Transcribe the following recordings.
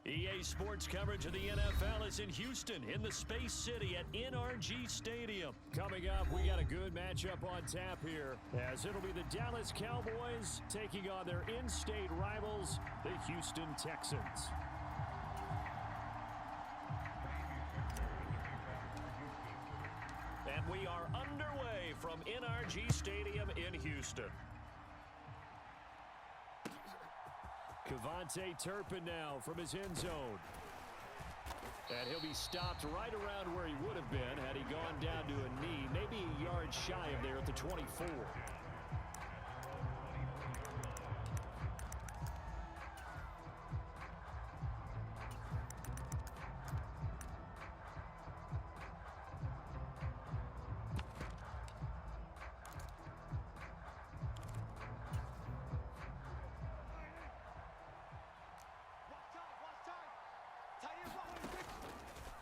EA Sports coverage of the NFL is in Houston, in the Space City at NRG Stadium. Coming up, we got a good matchup on tap here, as it'll be the Dallas Cowboys taking on their in-state rivals, the Houston Texans. And we are underway from NRG Stadium in Houston. Cavante Turpin now from his end zone. And he'll be stopped right around where he would have been had he gone down to a knee, maybe a yard shy of there at the 24.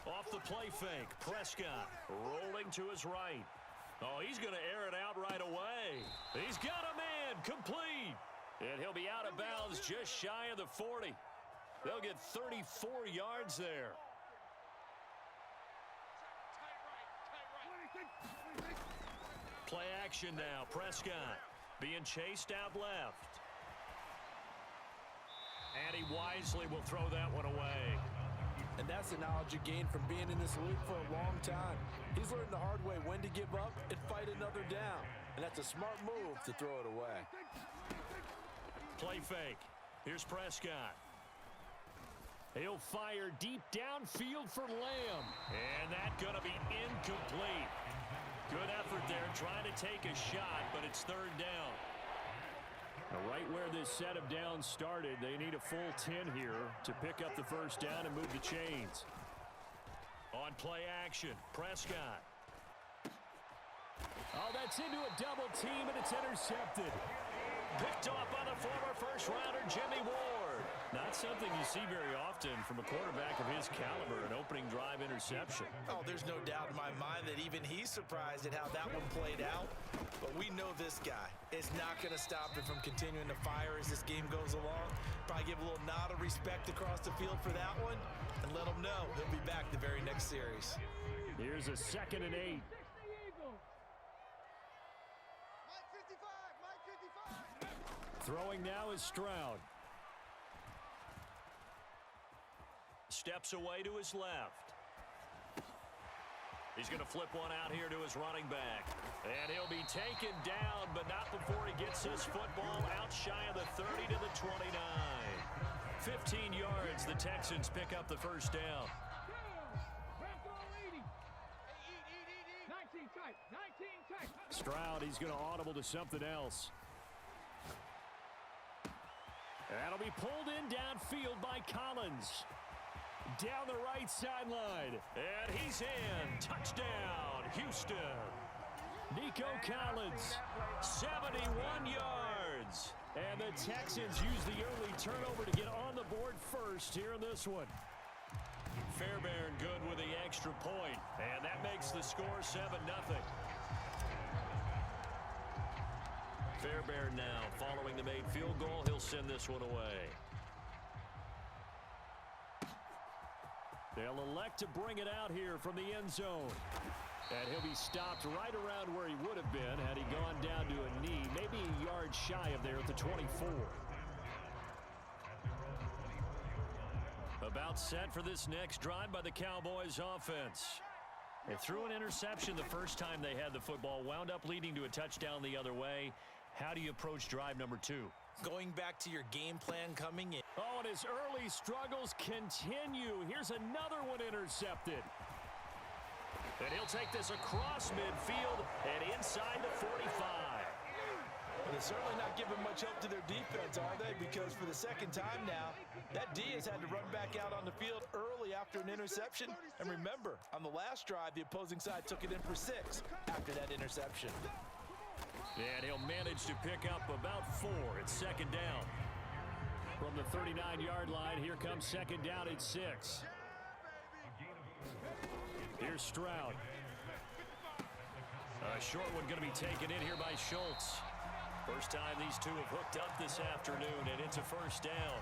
Off the play fake, Prescott rolling to his right. Oh, he's going to air it out right away. He's got a man, complete. And he'll be out of bounds just shy of the 40. They'll get 34 yards there. Play action now, Prescott being chased out left. And he wisely will throw that one away. And that's the knowledge you gain from being in this league for a long time. He's learned the hard way when to give up and fight another down. And that's a smart move to throw it away. Play fake. Here's Prescott. He'll fire deep downfield for Lamb. And that's going to be incomplete. Good effort there trying to take a shot, but it's third down. Now, right where this set of downs started, they need a full 10 here to pick up the first down and move the chains. On play action, Prescott. Oh, that's into a double team, and it's intercepted. Picked off by the former first-rounder, Jimmy Ward. Not something you see very often from a quarterback of his caliber, an opening drive interception. Oh, there's no doubt in my mind that even he's surprised at how that one played out. But we know this guy is not going to stop him from continuing to fire as this game goes along. Probably give a little nod of respect across the field for that one and let him know he'll be back the very next series. Here's a 2nd and 8. Throwing now is Stroud. Steps away to his left. He's going to flip one out here to his running back. And he'll be taken down, but not before he gets his football out shy of the 30 to the 29. 15 yards, the Texans pick up the first down. Stroud, he's going to audible to something else. That'll be pulled in downfield by Collins. Down the right sideline. And he's in. Touchdown, Houston. Nico Collins, 71 yards. And the Texans use the early turnover to get on the board first here in this one. Fairbairn good with the extra point. And that makes the score 7-0. Fairbairn now following the made field goal. He'll send this one away. They'll elect to bring it out here from the end zone. And he'll be stopped right around where he would have been had he gone down to a knee, maybe a yard shy of there at the 24. About set for this next drive by the Cowboys offense. They threw an interception the first time they had the football, wound up leading to a touchdown the other way. How do you approach drive number 2? Going back to your game plan coming in. Oh, and his early struggles continue. Here's another one intercepted. And he'll take this across midfield and inside the 45. They're certainly not giving much help to their defense, are they? Because for the second time now, that D has had to run back out on the field early after an interception. And remember, on the last drive, the opposing side took it in for 6 after that interception. And he'll manage to pick up about 4. It's second down. From the 39-yard line, here comes second down at 6. Here's Stroud. A short one going to be taken in here by Schultz. First time these two have hooked up this afternoon, and it's a first down.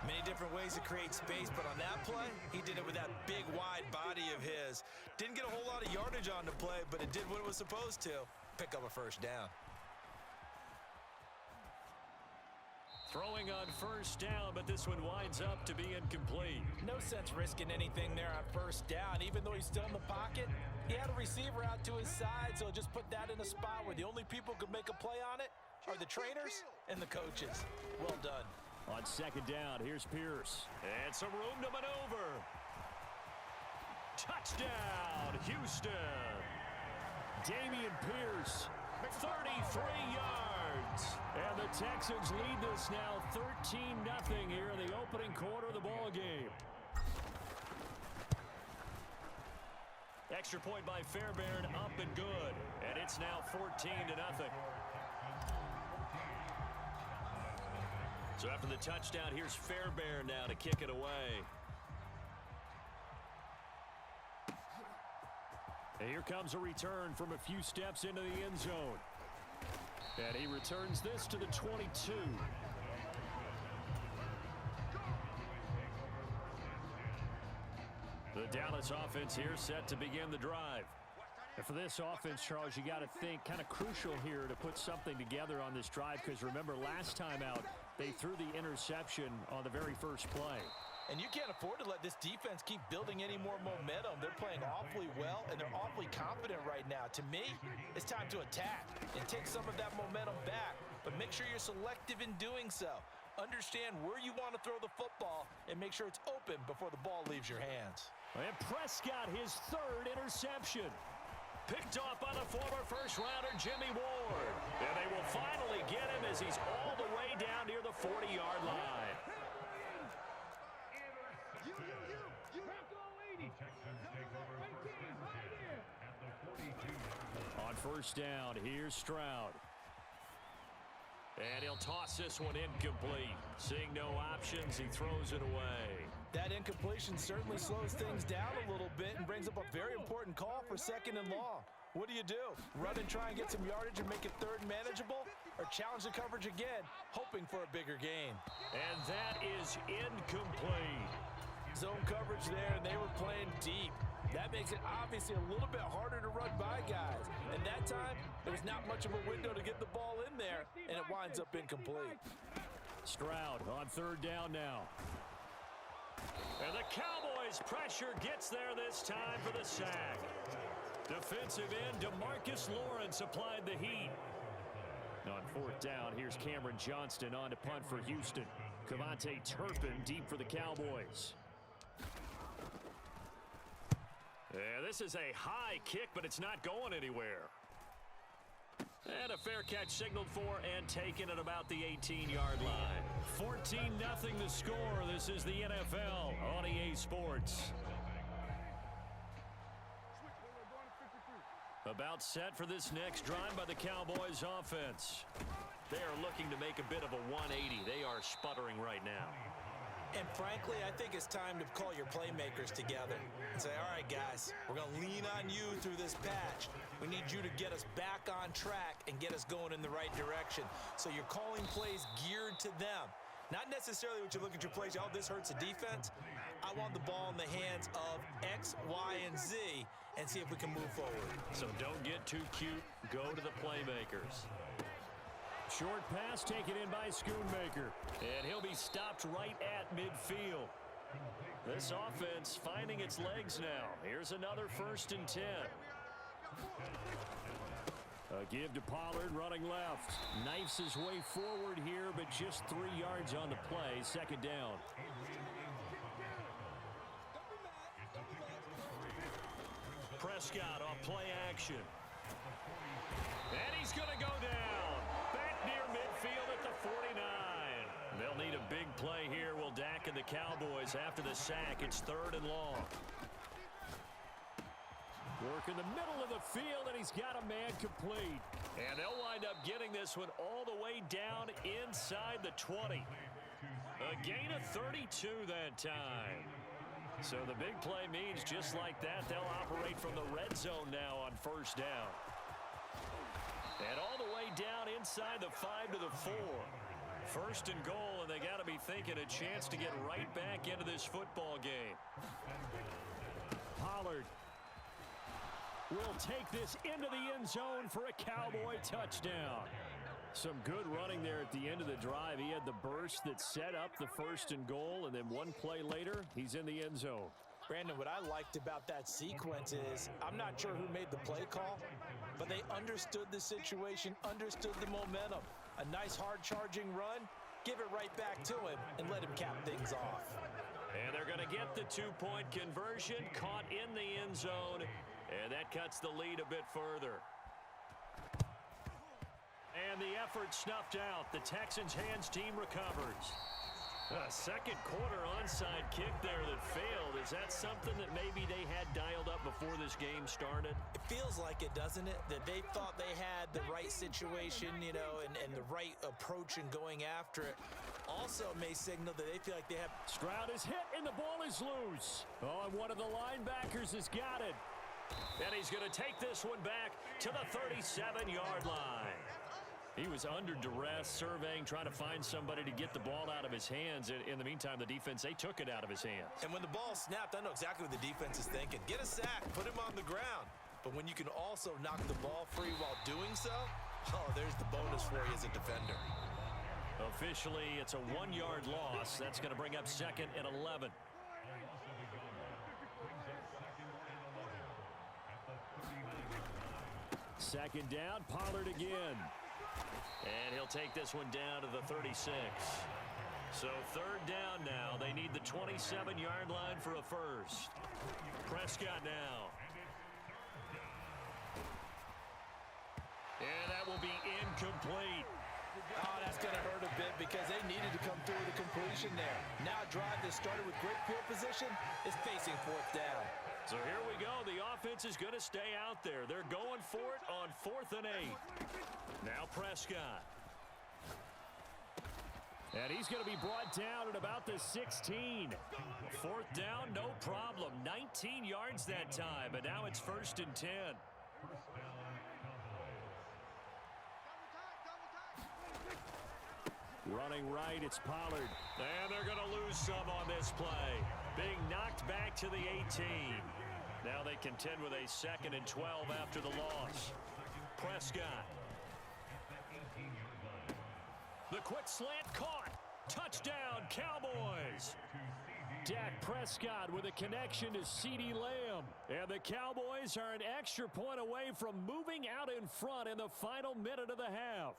Many different ways to create space, but on that play, he did it with that big, wide body of his. Didn't get a whole lot of yardage on the play, but it did what it was supposed to. Pick up a first down. Throwing on first down, but this one winds up to be incomplete. No sense risking anything there on first down. Even though he's still in the pocket, he had a receiver out to his side, so just put that in a spot where the only people who could make a play on it are the trainers and the coaches. Well done. On second down, here's Pierce. And some room to maneuver. Touchdown, Houston. Dameon Pierce, 33 yards. And the Texans lead this now 13-0 here in the opening quarter of the ball game. Extra point by Fairbairn, up and good. And it's now 14-0. So after the touchdown, here's Fairbairn now to kick it away. And here comes a return from a few steps into the end zone. And he returns this to the 22. The Dallas offense here set to begin the drive. And for this offense, Charles, you got to think kind of crucial here to put something together on this drive, because remember last time out they threw the interception on the very first play. And you can't afford to let this defense keep building any more momentum. They're playing awfully well, and they're awfully confident right now. To me, it's time to attack and take some of that momentum back, but make sure you're selective in doing so. Understand where you want to throw the football and make sure it's open before the ball leaves your hands. And Prescott, his third interception. Picked off by the former first-rounder Jimmy Ward. And they will finally get him as he's all the way down near the 40-yard line. On first down, here's Stroud. And he'll toss this one incomplete. Seeing no options, he throws it away. That incompletion certainly slows things down a little bit and brings up a very important call for second and long. What do? Run and try and get some yardage and make it third and manageable? Or challenge the coverage again, hoping for a bigger gain? And that is incomplete. Zone coverage there, and they were playing deep. That makes it obviously a little bit harder to run by guys. And that time, there was not much of a window to get the ball in there, and it winds up incomplete. Stroud on third down now. And the Cowboys pressure gets there this time for the sack. Defensive end DeMarcus Lawrence applied the heat. On fourth down, here's Cameron Johnston on to punt for Houston. Cavante Turpin deep for the Cowboys. Yeah, this is a high kick, but it's not going anywhere. And a fair catch signaled for and taken at about the 18-yard line. 14-0 the score. This is the NFL on EA Sports. About set for this next drive by the Cowboys offense. They are looking to make a bit of a 180. They are sputtering right now. And frankly, I think it's time to call your playmakers together and say, all right, guys, we're going to lean on you through this patch. We need you to get us back on track and get us going in the right direction. So you're calling plays geared to them. Not necessarily what you look at your plays, oh, this hurts the defense. I want the ball in the hands of X, Y, and Z and see if we can move forward. So don't get too cute. Go to the playmakers. Short pass taken in by Schoonmaker. And he'll be stopped right at midfield. This offense finding its legs now. Here's another 1st and 10. A give to Pollard running left. Knifes his way forward here, but just 3 yards on the play. Second down. Prescott off play action. And he's going to go down. Back near midfield at the 49. They'll need a big play here. Will Dak and the Cowboys after the sack. It's 3rd and long. Work in the middle of the field, and he's got a man complete. And they'll wind up getting this one all the way down inside the 20. A gain of 32 that time. So the big play means just like that, they'll operate from the red zone now on first down. And all the way down inside the 5 to the 4. 1st and goal, and they got to be thinking a chance to get right back into this football game. Pollard will take this into the end zone for a Cowboy touchdown. Some good running there at the end of the drive. He had the burst that set up the 1st and goal, and then one play later, he's in the end zone. Brandon, what I liked about that sequence is I'm not sure who made the play call, but they understood the situation, understood the momentum. A nice hard-charging run, give it right back to him, and let him cap things off. And they're going to get the 2-point conversion, caught in the end zone, and that cuts the lead a bit further. And the effort snuffed out. The Texans' hands team recovers. A second quarter onside kick there that failed. Is that something that maybe they had dialed up before this game started? It feels like it, doesn't it? That they thought they had the right situation, you know, and the right approach in going after it. Also may signal that they feel like they have... Stroud is hit and the ball is loose. Oh, and one of the linebackers has got it. And he's going to take this one back to the 37-yard line. He was under duress, surveying, trying to find somebody to get the ball out of his hands. In the meantime, the defense, they took it out of his hands. And when the ball snapped, I know exactly what the defense is thinking. Get a sack, put him on the ground. But when you can also knock the ball free while doing so, oh, there's the bonus for you as a defender. Officially, it's a 1-yard loss. That's going to bring up 2nd and 11. Second down, Pollard again. And he'll take this one down to the 36. So 3rd down now. They need the 27-yard line for a first. Prescott now. And that will be incomplete. Oh, that's going to hurt a bit because they needed to come through with a completion there. Now a drive that started with great field position is facing 4th down. So here we go. The offense is going to stay out there. They're going for it on 4th and 8. Now Prescott. And he's going to be brought down at about the 16. 4th down, no problem. 19 yards that time, but now it's 1st and 10. Running right, it's Pollard. And they're going to lose some on this play. Being knocked back to the 18. Now they contend with a 2nd and 12 after the loss. Prescott. The quick slant caught. Touchdown, Cowboys. Dak Prescott with a connection to CeeDee Lamb. And the Cowboys are an extra point away from moving out in front in the final minute of the half.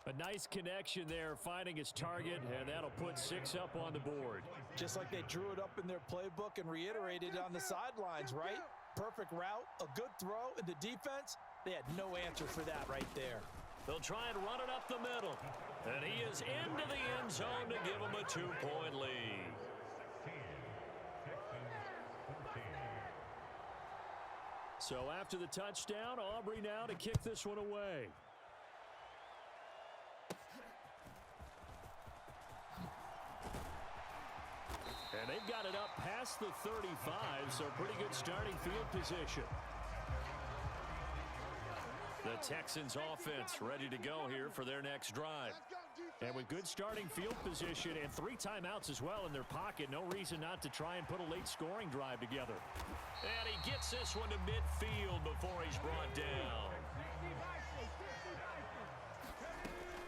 A nice connection there, finding his target, and that'll put 6 up on the board. Just like they drew it up in their playbook and reiterated on the sidelines, right? Perfect route, a good throw, and the defense, they had no answer for that right there. They'll try and run it up the middle. And he is into the end zone to give them a 2-point lead. So after the touchdown, Aubrey now to kick this one away. And they've got it up past the 35, so pretty good starting field position. The Texans offense ready to go here for their next drive. And with good starting field position and 3 timeouts as well in their pocket, no reason not to try and put a late scoring drive together. And he gets this one to midfield before he's brought down.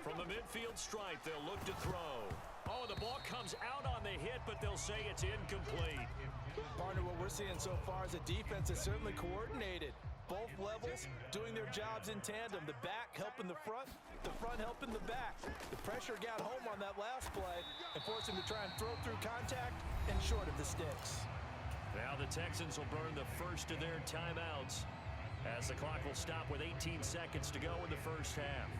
From the midfield stripe, they'll look to throw. Oh, the ball comes out on the hit, but they'll say it's incomplete. Partner, what we're seeing so far is a defense that's certainly coordinated. Both levels doing their jobs in tandem. The back helping the front helping the back. The pressure got home on that last play and forced him to try and throw through contact and short of the sticks. Now the Texans will burn the first of their timeouts as the clock will stop with 18 seconds to go in the first half.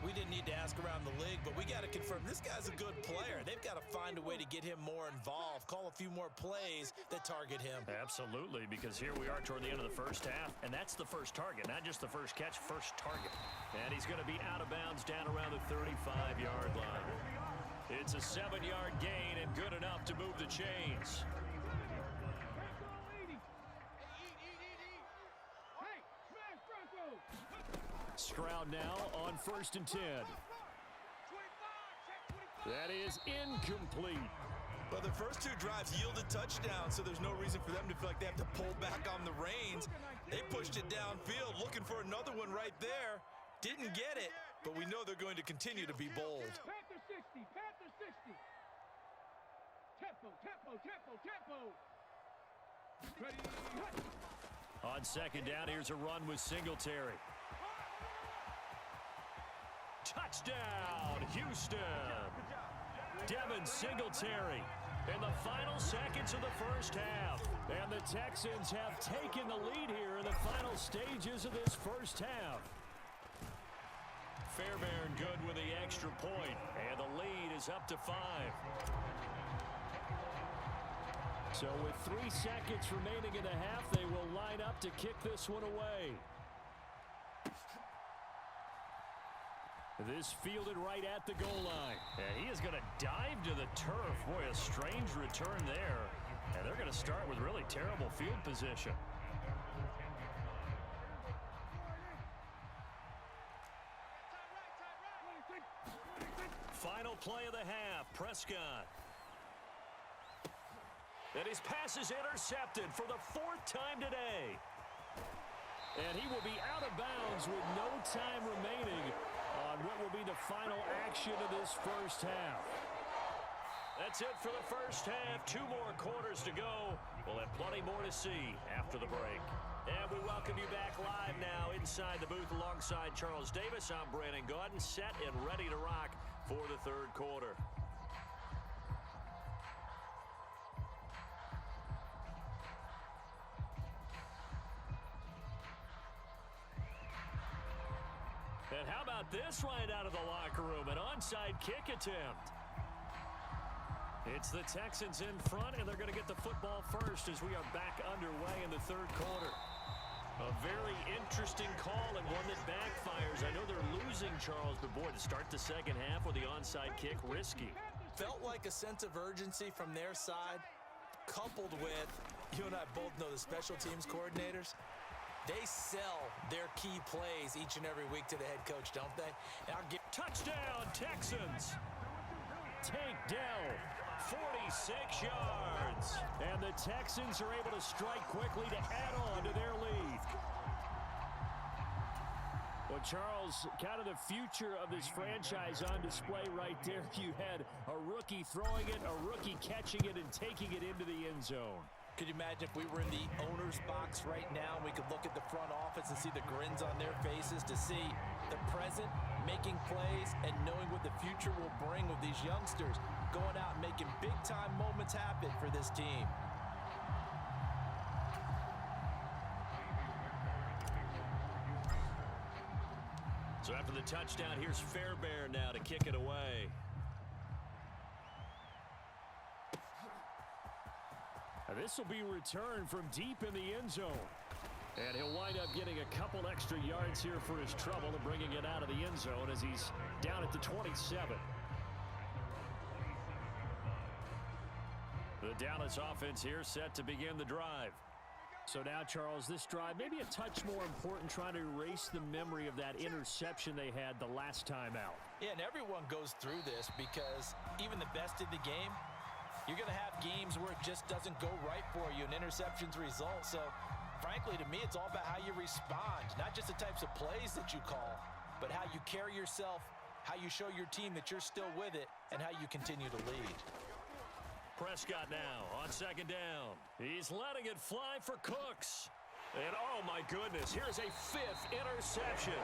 We didn't need to ask around the league, but we got to confirm this guy's a good player. They've got to find a way to get him more involved, call a few more plays that target him. Absolutely, because here we are toward the end of the first half, and that's the first target, not just the first catch, first target. And he's going to be out of bounds down around the 35-yard line. It's a 7-yard gain and good enough to move the chains. Stroud now on 1st and 10. That is incomplete. Well, the first two drives yielded touchdowns, so there's no reason for them to feel like they have to pull back on the reins. They pushed it downfield, looking for another one right there. Didn't get it, but we know they're going to continue to be bold. Panther 60, Panther 60. Tempo, tempo, tempo, tempo. Ready, hut. On second down, here's a run with Singletary. Touchdown, Houston. Devin Singletary in the final seconds of the first half. And the Texans have taken the lead here in the final stages of this first half. Fairbairn good with the extra point, and the lead is up to 5. So with 3 seconds remaining in the half, they will line up to kick this one away. This fielded right at the goal line. And he is going to dive to the turf. Boy, a strange return there. And they're going to start with really terrible field position. Final play of the half, Prescott. And his pass is intercepted for the 4th time today. And he will be out of bounds with no time remaining on what will be the final action of this first half. That's it for the first half. 2 more quarters to go. We'll have plenty more to see after the break. And we welcome you back live now inside the booth alongside Charles Davis. I'm Brandon Gaudin, set and ready to rock for the 3rd quarter. And how about this right out of the locker room? An onside kick attempt. It's the Texans in front, and they're going to get the football first as we are back underway in the 3rd quarter. A very interesting call and one that backfires. I know they're losing, Charles, but boy, to start the second half with the onside kick, risky. Felt like a sense of urgency from their side, coupled with, you and I both know the special teams coordinators. They sell their key plays each and every week to the head coach, don't they? And I'll give touchdown, Texans. Tank Dell, 46 yards. And the Texans are able to strike quickly to add on to their lead. Well, Charles, kind of the future of this franchise on display right there. You had a rookie throwing it, a rookie catching it, and taking it into the end zone. Could you imagine if we were in the owner's box right now and we could look at the front office and see the grins on their faces, to see the present making plays and knowing what the future will bring with these youngsters going out and making big-time moments happen for this team. So after the touchdown, here's Fairbairn now to kick it away. This will be returned from deep in the end zone. And he'll wind up getting a couple extra yards here for his trouble and bringing it out of the end zone as he's down at the 27. The Dallas offense here set to begin the drive. So now, Charles, this drive maybe a touch more important, trying to erase the memory of that interception they had the last time out. Yeah, and everyone goes through this because even the best in the game, you're going to have games where it just doesn't go right for you and interceptions result. So, frankly, to me, it's all about how you respond, not just the types of plays that you call, but how you carry yourself, how you show your team that you're still with it, and how you continue to lead. Prescott now on second down. He's letting it fly for Cooks. And, oh, my goodness, here's a 5th interception.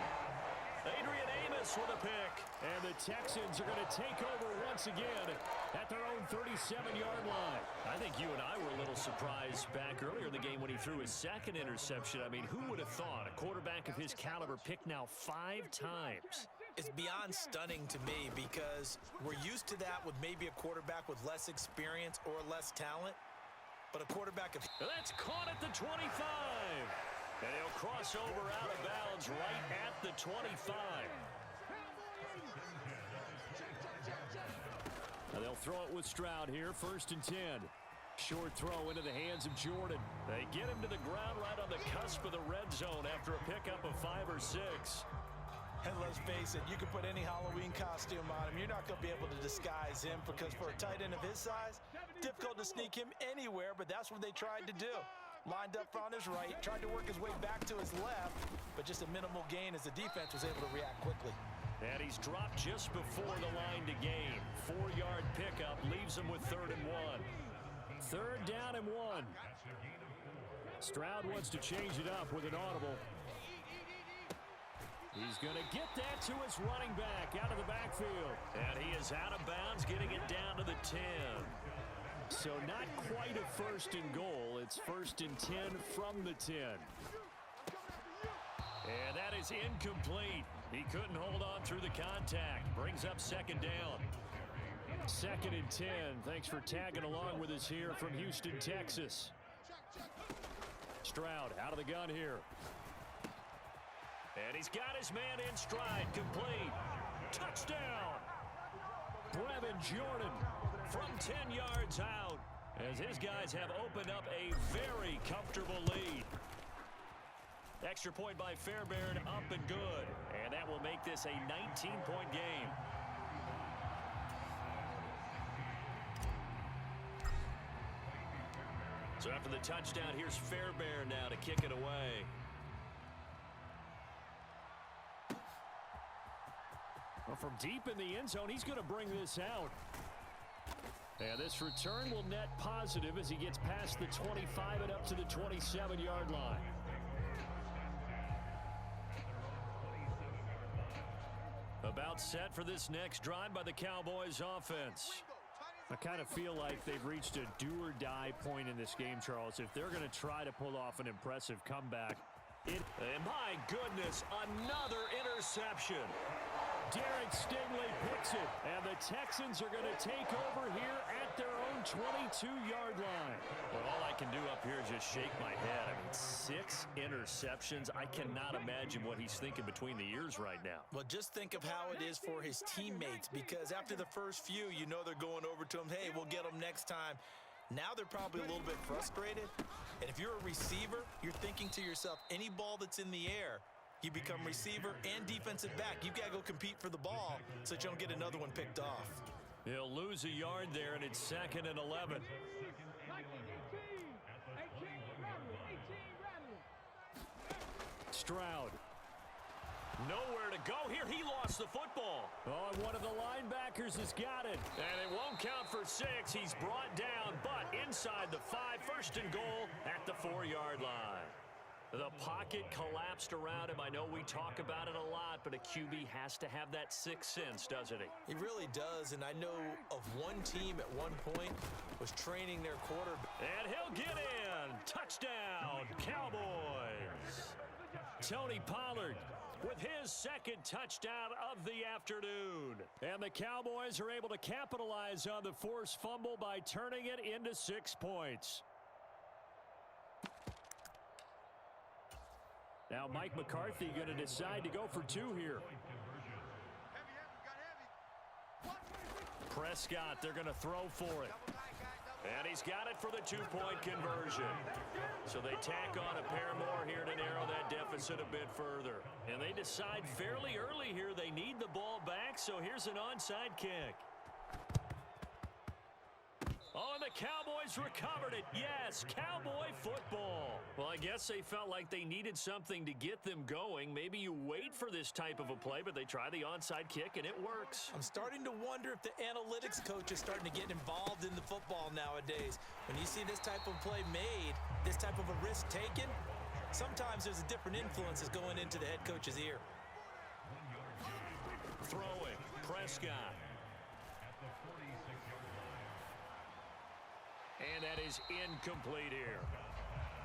Adrian Amos with a pick. And the Texans are going to take over once again at their own 37-yard line. I think you and I were a little surprised back earlier in the game when he threw his 2nd interception. I mean, who would have thought a quarterback of his caliber picked now 5 times? It's beyond stunning to me because we're used to that with maybe a quarterback with less experience or less talent. But a quarterback of... That's caught at the 25. And he'll cross over out of bounds right at the 25. And they'll throw it with Stroud here, 1st and 10. Short throw into the hands of Jordan. They get him to the ground right on the cusp of the red zone after a pickup of 5 or 6. And let's face it, you can put any Halloween costume on him. You're not going to be able to disguise him because for a tight end of his size, difficult to sneak him anywhere, but that's what they tried to do. Lined up on his right, tried to work his way back to his left, but just a minimal gain as the defense was able to react quickly. And he's dropped just before the line to gain. 4-yard pickup leaves him with 3rd and 1. 3rd down and 1. Stroud wants to change it up with an audible. He's going to get that to his running back out of the backfield. And he is out of bounds, getting it down to the 10. So not quite a 1st and goal. It's 1st and 10 from the 10. And that is incomplete. He couldn't hold on through the contact. Brings up 2nd down. 2nd and 10. Thanks for tagging along with us here from Houston, Texas. Stroud out of the gun here. And he's got his man in stride, complete. Touchdown! Brevin Jordan from 10 yards out as his guys have opened up a very comfortable lead. Extra point by Fairbairn, up and good. And that will make this a 19-point game. So after the touchdown, here's Fairbairn now to kick it away. Well, from deep in the end zone, he's going to bring this out. And this return will net positive as he gets past the 25 and up to the 27-yard line. About set for this next drive by the Cowboys offense. I kind of feel like they've reached a do-or-die point in this game, Charles. If they're going to try to pull off an impressive comeback. And my goodness, another interception. Derek Stingley picks it, and the Texans are going to take over here at their own 22-yard line. Well, all I can do up here is just shake my head. I mean, 6 interceptions. I cannot imagine what he's thinking between the ears right now. Well, just think of how it is for his teammates, because after the first few, you know they're going over to him, hey, we'll get them next time. Now they're probably a little bit frustrated. And if you're a receiver, you're thinking to yourself, any ball that's in the air, you become receiver and defensive back. You've got to go compete for the ball so that you don't get another one picked off. He'll lose a yard there, and it's 2nd and 11. Stroud. Nowhere to go here. He lost the football. Oh, and one of the linebackers has got it. And it won't count for 6. He's brought down, but inside the 5. 1st and goal at the 4-yard line. The pocket collapsed around him. I know we talk about it a lot, but a QB has to have that 6th sense, doesn't he? He really does, and I know of one team at one point was training their quarterback. And he'll get in. Touchdown, Cowboys. Tony Pollard with his 2nd touchdown of the afternoon. And the Cowboys are able to capitalize on the forced fumble by turning it into 6 points. Now Mike McCarthy going to decide to go for 2 here. Prescott, they're going to throw for it. And he's got it for the 2-point conversion. So they tack on a pair more here to narrow that deficit a bit further. And they decide fairly early here they need the ball back, so here's an onside kick. Oh, and the Cowboys recovered it. Yes, Cowboy football. Well, I guess they felt like they needed something to get them going. Maybe you wait for this type of a play, but they try the onside kick, and it works. I'm starting to wonder if the analytics coach is starting to get involved in the football nowadays. When you see this type of play made, this type of a risk taken, sometimes there's a different influences going into the head coach's ear. Throwing, Prescott. And that is incomplete here.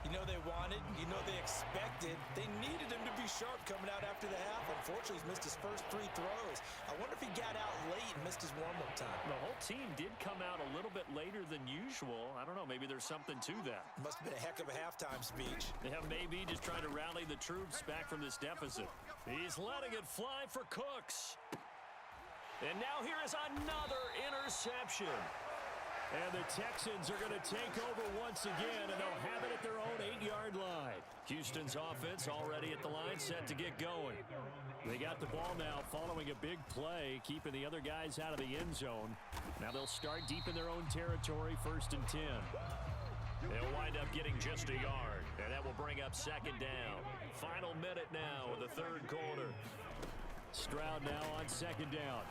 You know they wanted, you know they expected. They needed him to be sharp coming out after the half. Unfortunately, he's missed his first 3 throws. I wonder if he got out late and missed his warm-up time. The whole team did come out a little bit later than usual. I don't know, maybe there's something to that. Must have been a heck of a halftime speech. Yeah, maybe just trying to rally the troops back from this deficit. He's letting it fly for Cooks. And now here is another interception. And the Texans are going to take over once again, and they'll have it at their own 8-yard line. Houston's offense already at the line, set to get going. They got the ball now following a big play, keeping the other guys out of the end zone. Now they'll start deep in their own territory, 1st and 10. They'll wind up getting just a yard, and that will bring up 2nd down. Final minute now of the 3rd quarter. Stroud now on 2nd down.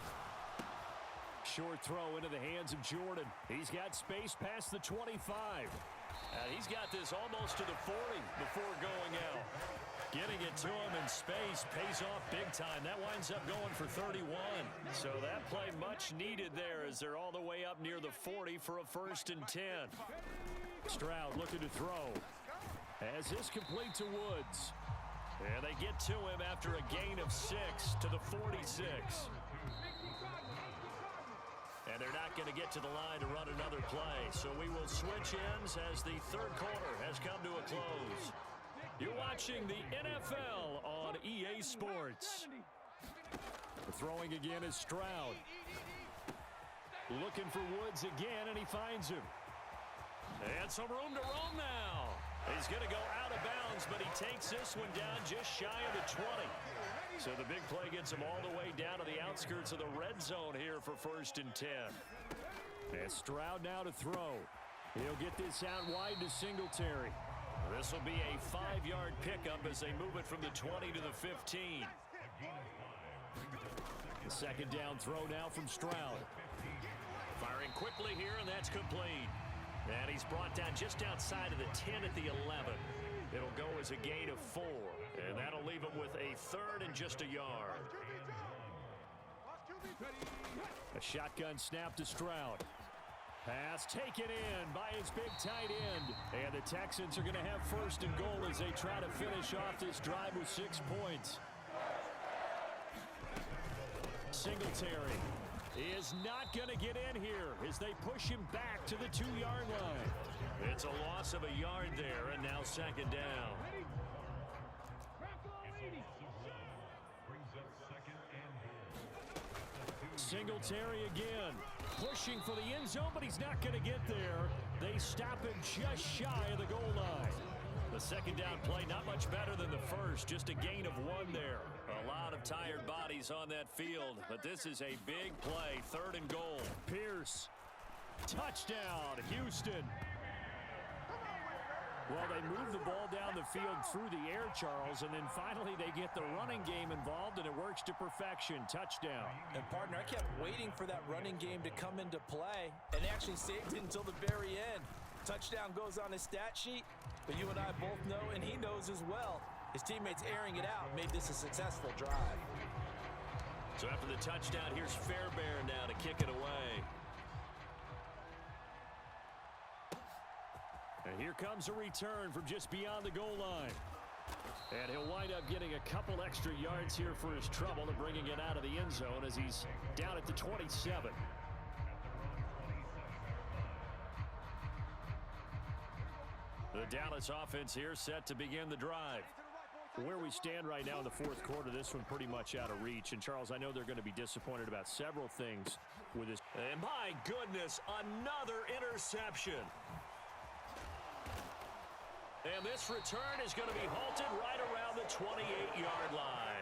Short throw into the hands of Jordan. He's got space past the 25. He's got this almost to the 40 before going out. Getting it to him in space pays off big time. That winds up going for 31. So that play much needed there as they're all the way up near the 40 for a 1st and 10. Stroud looking to throw. As this complete to Woods. And they get to him after a gain of 6 to the 46. And they're not going to get to the line to run another play. So we will switch ends as the 3rd quarter has come to a close. You're watching the NFL on EA Sports. Throwing again is Stroud. Looking for Woods again, and he finds him. And some room to roam now. He's going to go out of bounds, but he takes this one down just shy of the 20. So the big play gets him all the way down to the outskirts of the red zone here for 1st and 10. And Stroud now to throw. He'll get this out wide to Singletary. This will be a 5-yard pickup as they move it from the 20 to the 15. The 2nd down throw now from Stroud. Firing quickly here, and that's complete. And he's brought down just outside of the 10 at the 11. It'll go as a gain of 4, and that'll leave him with a 3rd and just a yard. A shotgun snap to Stroud. Pass taken in by his big tight end. And the Texans are going to have 1st and goal as they try to finish off this drive with 6 points. Singletary is not going to get in here as they push him back to the 2-yard line. It's a loss of a yard there, and now 2nd down. Singletary again, pushing for the end zone, but he's not going to get there. They stop him just shy of the goal line. The 2nd down play, not much better than the 1st, just a gain of 1 there. A lot of tired bodies on that field, but this is a big play, 3rd and goal. Pierce, touchdown, Houston. Well, they move the ball down the field through the air, Charles, and then finally they get the running game involved, and it works to perfection. Touchdown. And, partner, I kept waiting for that running game to come into play, and actually saved it until the very end. Touchdown goes on his stat sheet, but you and I both know, and he knows as well, his teammates airing it out made this a successful drive. So after the touchdown, here's Fairbairn now to kick it away. And here comes a return from just beyond the goal line. And he'll wind up getting a couple extra yards here for his trouble and bringing it out of the end zone as he's down at the 27. The Dallas offense here set to begin the drive. Where we stand right now in the 4th quarter, this one pretty much out of reach. And, Charles, I know they're going to be disappointed about several things with this. And, my goodness, another interception. And this return is going to be halted right around the 28-yard line.